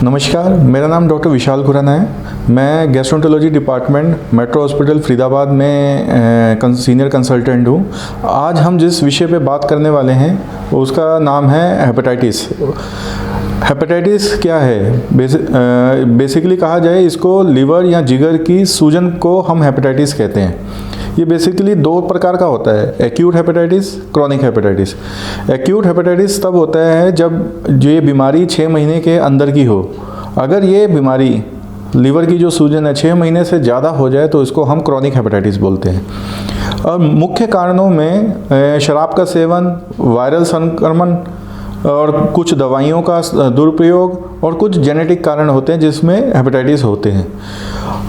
नमस्कार, मेरा नाम डॉक्टर विशाल खुराना है। मैं gastroenterology department metro hospital Faridabad में सीनियर कंसल्टेंट हूँ। आज हम जिस विषय पे बात करने वाले हैं उसका नाम है हेपेटाइटिस। हेपेटाइटिस क्या है? बेसिकली कहा जाए इसको लिवर या जिगर की सूजन को हम हेपेटाइटिस कहते हैं। ये बेसिकली दो प्रकार का होता है, acute hepatitis, chronic hepatitis. Acute hepatitis तब होता है जब ये बीमारी 6 महीने के अंदर की हो। अगर ये बीमारी लीवर की जो सूजन है 6 महीने से ज़्यादा हो जाए तो इसको हम क्रॉनिक हेपेटाइटिस बोलते हैं। और मुख्य कारणों में शराब का सेवन, वायरल संक्रमण और कुछ दवाइयों का दुरुपयोग और कुछ जेनेटिक कारण होते हैं जिसमें हेपेटाइटिस होते हैं।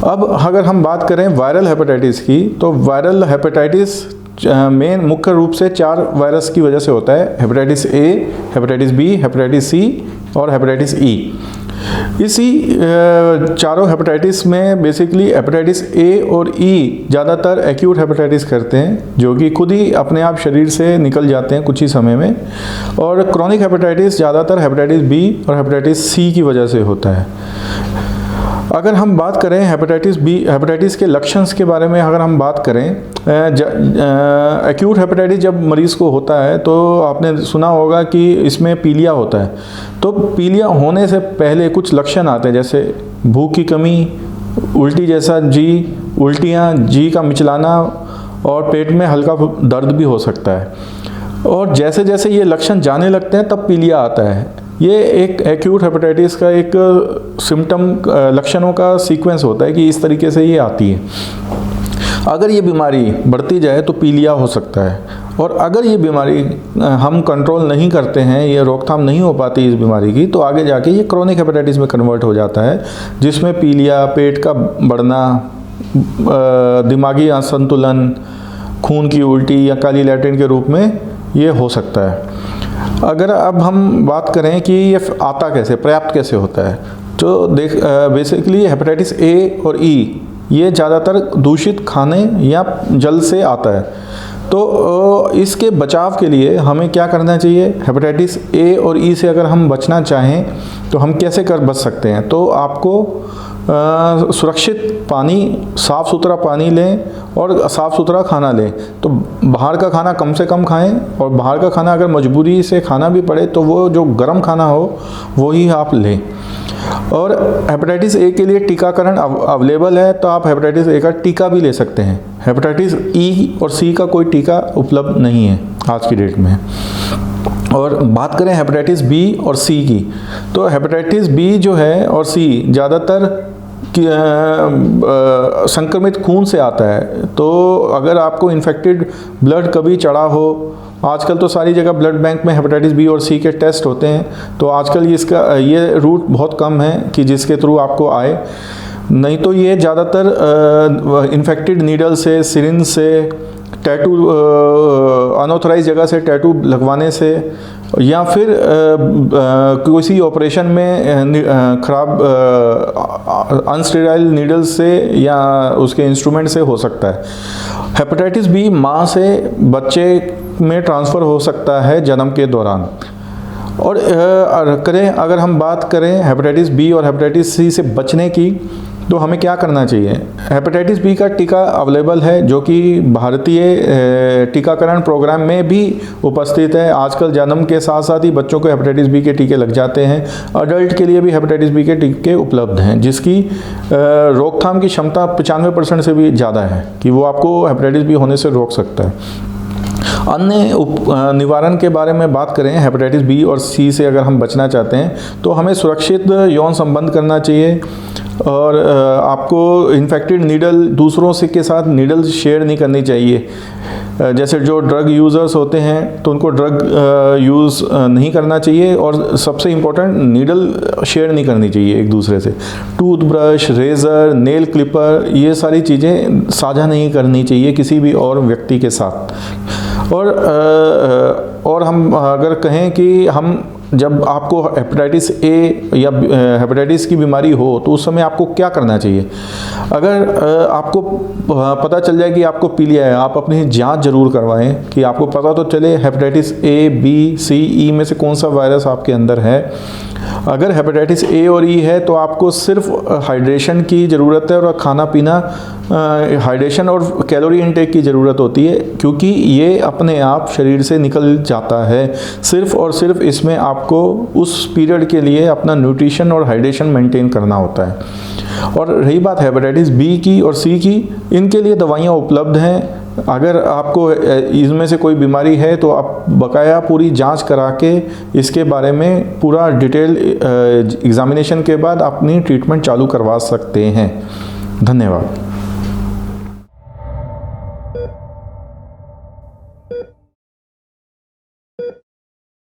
अब अगर हम बात करें वायरल हेपेटाइटिस की, तो वायरल हेपेटाइटिस मेन मुख्य रूप से 4 वायरस की वजह से होता है: hepatitis A, hepatitis B, hepatitis C और हेपेटाइटिस ई। इसी चारों हेपेटाइटिस में बेसिकली हेपेटाइटिस ए और ई ज़्यादातर एक्यूट हेपेटाइटिस करते हैं, जो कि खुद ही अपने आप शरीर से निकल जाते हैं कुछ ही समय में। और क्रॉनिक हेपेटाइटिस ज़्यादातर हेपेटाइटिस बी और हेपेटाइटिस सी की वजह से होता है। अगर हम बात करें हेपेटाइटिस के लक्षण के बारे में अगर हम बात करें, एक्यूट हेपेटाइटिस जब मरीज़ को होता है तो आपने सुना होगा कि इसमें पीलिया होता है। तो पीलिया होने से पहले कुछ लक्षण आते हैं, जैसे भूख की कमी, उल्टी जैसा उल्टियाँ, जी का मिचलाना और पेट में हल्का दर्द भी हो सकता है। और जैसे जैसे ये लक्षण जाने लगते हैं तब पीलिया आता है। ये एक एक्यूट हेपेटाइटिस का एक सिम्टम लक्षणों का सीक्वेंस होता है कि इस तरीके से ये आती है। अगर ये बीमारी बढ़ती जाए तो पीलिया हो सकता है, और अगर ये बीमारी हम कंट्रोल नहीं करते हैं, ये रोकथाम नहीं हो पाती इस बीमारी की, तो आगे जाके ये क्रॉनिक हेपेटाइटिस में कन्वर्ट हो जाता है, जिसमें पीलिया, पेट का बढ़ना, दिमागी असंतुलन, खून की उल्टी या काली लैट्रिन के रूप में ये हो सकता है। अगर अब हम बात करें कि ये आता कैसे, पर्याप्त कैसे होता है, तो बेसिकली हेपेटाइटिस ए और ई ये ज़्यादातर दूषित खाने या जल से आता है। तो इसके बचाव के लिए हमें क्या करना चाहिए? हेपेटाइटिस ए और ई से अगर हम बचना चाहें तो हम कैसे बच सकते हैं? तो आपको सुरक्षित पानी, साफ़ सुथरा पानी लें और साफ़ सुथरा खाना लें। तो बाहर का खाना कम से कम खाएं, और बाहर का खाना अगर मजबूरी से खाना भी पड़े तो वो जो गर्म खाना हो वो ही आप लें। और हेपेटाइटिस ए के लिए टीकाकरण अवेलेबल है, तो आप हेपेटाइटिस ए का टीका भी ले सकते हैं। हेपेटाइटिस ई और सी का कोई टीका उपलब्ध नहीं है आज की डेट में। और बात करें हेपेटाइटिस बी और सी की, तो हेपेटाइटिस बी जो है और सी ज़्यादातर संक्रमित खून से आता है। तो अगर आपको इन्फेक्टेड ब्लड कभी चढ़ा हो, आजकल तो सारी जगह ब्लड बैंक में हेपेटाइटिस बी और सी के टेस्ट होते हैं, तो आजकल ये रूट बहुत कम है कि जिसके थ्रू आपको आए। नहीं तो ये ज़्यादातर इन्फेक्टेड नीडल से, सिरिंज से, टैटू, अनऑथराइज जगह से टैटू लगवाने से, या फिर किसी ऑपरेशन में खराब अनस्टेराइल नीडल से या उसके इंस्ट्रूमेंट से हो सकता है। हेपेटाइटिस बी माँ से बच्चे में ट्रांसफ़र हो सकता है जन्म के दौरान। और अगर हम बात करें हेपेटाइटिस बी और हेपेटाइटिस सी से बचने की, तो हमें क्या करना चाहिए? हेपेटाइटिस बी का टीका अवेलेबल है, जो कि भारतीय टीकाकरण प्रोग्राम में भी उपस्थित है। आजकल जन्म के साथ साथ ही बच्चों को हेपेटाइटिस बी के टीके लग जाते हैं। अडल्ट के लिए भी हेपेटाइटिस बी के टीके उपलब्ध हैं, जिसकी रोकथाम की क्षमता 95% से भी ज़्यादा है कि वो आपको हेपेटाइटिस बी होने से रोक सकता है। अन्य निवारण के बारे में बात करें, हेपेटाइटिस बी और सी से अगर हम बचना चाहते हैं तो हमें सुरक्षित यौन संबंध करना चाहिए, और आपको इन्फेक्टेड नीडल दूसरों से के साथ नीडल शेयर नहीं करनी चाहिए। जैसे जो ड्रग यूज़र्स होते हैं तो उनको ड्रग यूज़ नहीं करना चाहिए, और सबसे इम्पोर्टेंट नीडल शेयर नहीं करनी चाहिए एक दूसरे से। टूथब्रश, रेज़र, नेल क्लिपर, ये सारी चीज़ें साझा नहीं करनी चाहिए किसी भी और व्यक्ति के साथ। और हम अगर कहें कि हम जब आपको हेपेटाइटिस ए या हेपेटाइटिस की बीमारी हो तो उस समय आपको क्या करना चाहिए। अगर आपको पता चल जाए कि आपको पीलिया है, आप अपनी जांच जरूर करवाएं कि आपको पता तो चले हेपेटाइटिस ए, बी, सी, ई में से कौन सा वायरस आपके अंदर है। अगर हेपेटाइटिस ए और ई है तो आपको सिर्फ हाइड्रेशन की ज़रूरत है, और खाना पीना हाइड्रेशन और कैलोरी इनटेक की ज़रूरत होती है, क्योंकि ये अपने आप शरीर से निकल जाता है। सिर्फ और सिर्फ इसमें आपको उस पीरियड के लिए अपना न्यूट्रिशन और हाइड्रेशन मेंटेन करना होता है। और रही बात हेपेटाइटिस बी की और सी की, इनके लिए दवाइयाँ उपलब्ध हैं। अगर आपको इसमें से कोई बीमारी है तो आप बकाया पूरी जांच करा के इसके बारे में पूरा डिटेल एग्जामिनेशन के बाद अपनी ट्रीटमेंट चालू करवा सकते हैं। धन्यवाद।